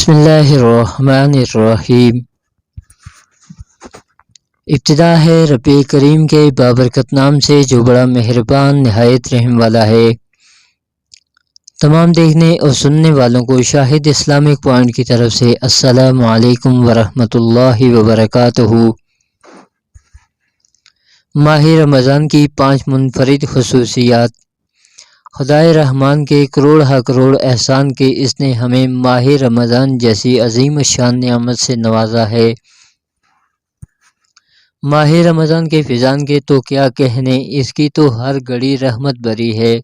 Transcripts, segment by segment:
بسم اللہ الرحمن الرحیم۔ ابتدا ہے رب کریم کے بابرکت نام سے جو بڑا مہربان نہایت رحم والا ہے۔ تمام دیکھنے اور سننے والوں کو شاہد اسلامک پوائنٹ کی طرف سے السلام علیکم ورحمۃ اللہ وبرکاتہ۔ ماہ رمضان کی 5 منفرد خصوصیات۔ خدائے رحمان کے کروڑ احسان کے اس نے ہمیں ماہ رمضان جیسی عظیم شان نعمت سے نوازا ہے۔ ماہ رمضان کے فیضان کے تو کیا کہنے، اس کی تو ہر گھڑی رحمت بری ہے۔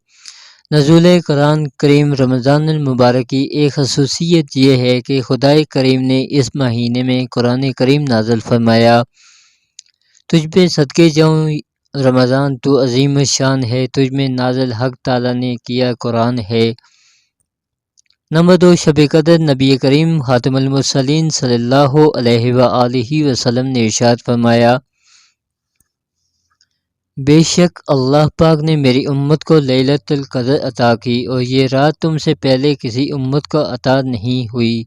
نزول قرآن کریم رمضان المبارک کی ایک خصوصیت یہ ہے کہ خدائے کریم نے اس مہینے میں قرآن کریم نازل فرمایا۔ تجھ پہ صدقے جاؤں رمضان تو عظیم شان ہے، تجھ میں نازل حق تعالیٰ نے کیا قرآن ہے۔ نمبر 2، شب قدر۔ نبی کریم خاتم المرسلین صلی اللہ علیہ وآلہ وسلم نے ارشاد فرمایا، بے شک اللہ پاک نے میری امت کو لیلۃ القدر عطا کی اور یہ رات تم سے پہلے کسی امت کو عطا نہیں ہوئی۔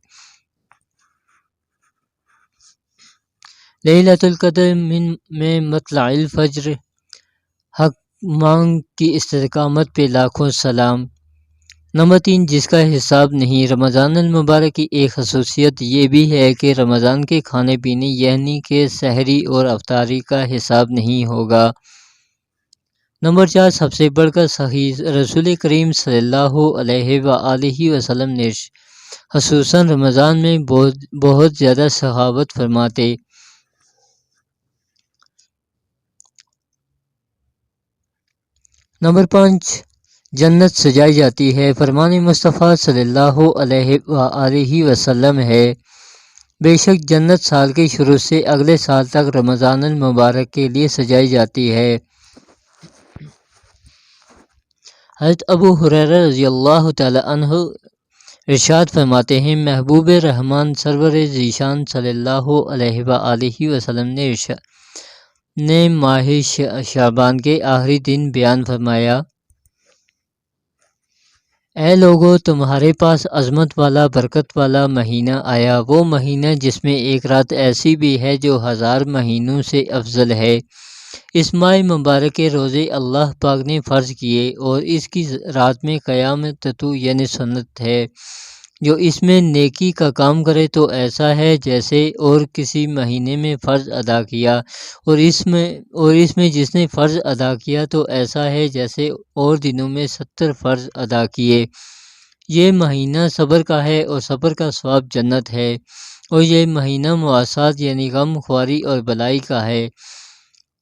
لیلۃ القدر میں مطلع الفجر، حق مانگ کی استقامت پہ لاکھوں سلام۔ نمبر 3، جس کا حساب نہیں۔ رمضان المبارک کی ایک خصوصیت یہ بھی ہے کہ رمضان کے کھانے پینے یعنی کہ سحری اور افطاری کا حساب نہیں ہوگا۔ نمبر 4، سب سے بڑھ کر صحیح رسول کریم صلی اللہ علیہ وآلہ وسلم نے خصوصاً رمضان میں بہت زیادہ سخاوت فرماتے۔ نمبر 5، جنت سجائی جاتی ہے۔ فرمان مصطفیٰ صلی اللہ علیہ وآلہ وسلم ہے، بے شک جنت سال کے شروع سے اگلے سال تک رمضان المبارک کے لیے سجائی جاتی ہے۔ حضرت ابو ہریرہ رضی اللہ تعالی عنہ ارشاد فرماتے ہیں، محبوب رحمان سرور ذیشان صلی اللہ علیہ وآلہ وسلم نے ماہ شعبان کے آخری دن بیان فرمایا، اے لوگو، تمہارے پاس عظمت والا برکت والا مہینہ آیا، وہ مہینہ جس میں ایک رات ایسی بھی ہے جو 1000 مہینوں سے افضل ہے۔ اس ماہ مبارک کے روزے اللہ پاک نے فرض کیے اور اس کی رات میں قیام تطوع یعنی سنت ہے۔ جو اس میں نیکی کا کام کرے تو ایسا ہے جیسے اور کسی مہینے میں فرض ادا کیا، اور اس میں جس نے فرض ادا کیا تو ایسا ہے جیسے اور دنوں میں 70 فرض ادا کیے۔ یہ مہینہ صبر کا ہے اور صبر کا ثواب جنت ہے، اور یہ مہینہ مواسات یعنی غم خواری اور بلائی کا ہے،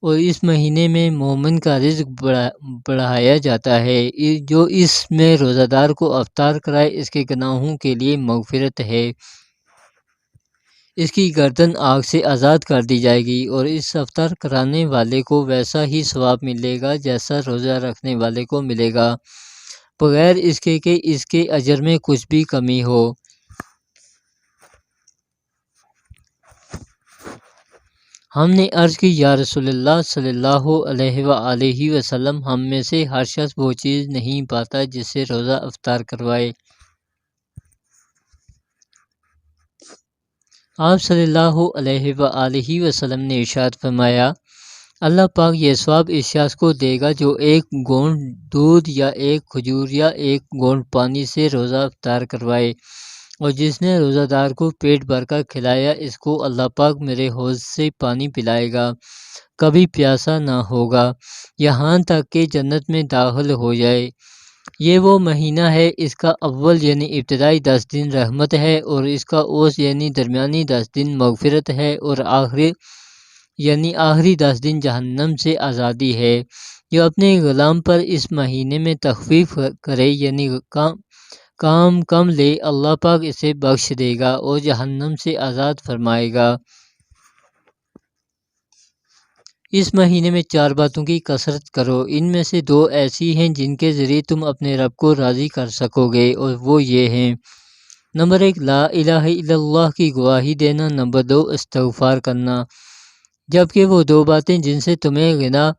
اور اس مہینے میں مومن کا رزق بڑھایا جاتا ہے۔ جو اس میں روزہ دار کو افطار کرائے اس کے گناہوں کے لیے مغفرت ہے، اس کی گردن آگ سے آزاد کر دی جائے گی، اور اس افطار کرانے والے کو ویسا ہی ثواب ملے گا جیسا روزہ رکھنے والے کو ملے گا، بغیر اس کے کہ اس کے اجر میں کچھ بھی کمی ہو۔ ہم نے عرض کی، یا رسول اللہ صلی اللہ علیہ وآلہ وسلم، ہم میں سے ہر شخص وہ چیز نہیں پاتا جس سے روزہ افطار کروائے۔ آپ صلی اللہ علیہ وآلہ وسلم نے ارشاد فرمایا، اللہ پاک یہ ثواب اس شخص کو دے گا جو ایک گھونٹ دودھ یا ایک کھجور یا ایک گھونٹ پانی سے روزہ افطار کروائے، اور جس نے روزہ دار کو پیٹ بھر کر کھلایا اس کو اللہ پاک میرے حوض سے پانی پلائے گا، کبھی پیاسا نہ ہوگا یہاں تک کہ جنت میں داخل ہو جائے۔ یہ وہ مہینہ ہے، اس کا اول یعنی ابتدائی 10 دن رحمت ہے، اور اس کا اوس یعنی درمیانی 10 دن مغفرت ہے، اور آخری 10 دن جہنم سے آزادی ہے۔ جو اپنے غلام پر اس مہینے میں تخفیف کرے یعنی کام کم لے، اللہ پاک اسے بخش دے گا اور جہنم سے آزاد فرمائے گا۔ اس مہینے میں 4 باتوں کی کثرت کرو، ان میں سے 2 ایسی ہیں جن کے ذریعے تم اپنے رب کو راضی کر سکو گے، اور وہ یہ ہیں، نمبر 1، لا الہ الا اللہ کی گواہی دینا، نمبر 2، استغفار کرنا۔ جبکہ وہ 2 باتیں جن سے تمہیں غنا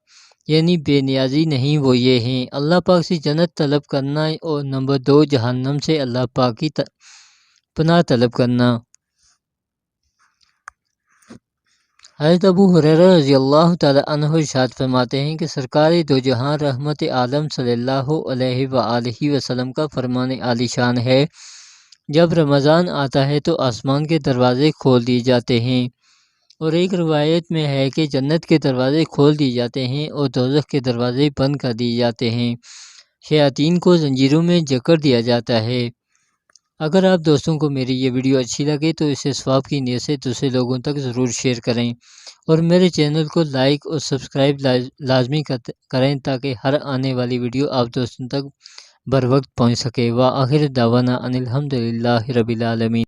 یعنی بے نیازی نہیں، وہ یہ ہیں، اللہ پاک سے جنت طلب کرنا، اور نمبر 2، جہنم سے اللہ پاک کی پناہ طلب کرنا۔ حضرت ابو ہریرہ رضی اللہ تعالی عنہ ارشاد فرماتے ہیں کہ سرکار دو جہاں رحمت عالم صلی اللہ علیہ وآلہ وسلم کا فرمان عالی شان ہے، جب رمضان آتا ہے تو آسمان کے دروازے کھول دیے جاتے ہیں، اور ایک روایت میں ہے کہ جنت کے دروازے کھول دیے جاتے ہیں اور دوزخ کے دروازے بند کر دیے جاتے ہیں، شیاطین کو زنجیروں میں جکڑ دیا جاتا ہے۔ اگر آپ دوستوں کو میری یہ ویڈیو اچھی لگے تو اسے ثواب کی نیت سے دوسرے لوگوں تک ضرور شیئر کریں، اور میرے چینل کو لائک اور سبسکرائب لازمی کریں تاکہ ہر آنے والی ویڈیو آپ دوستوں تک بر وقت پہنچ سکے۔ وآخر دعوانا ان الحمدللہ رب العالمین۔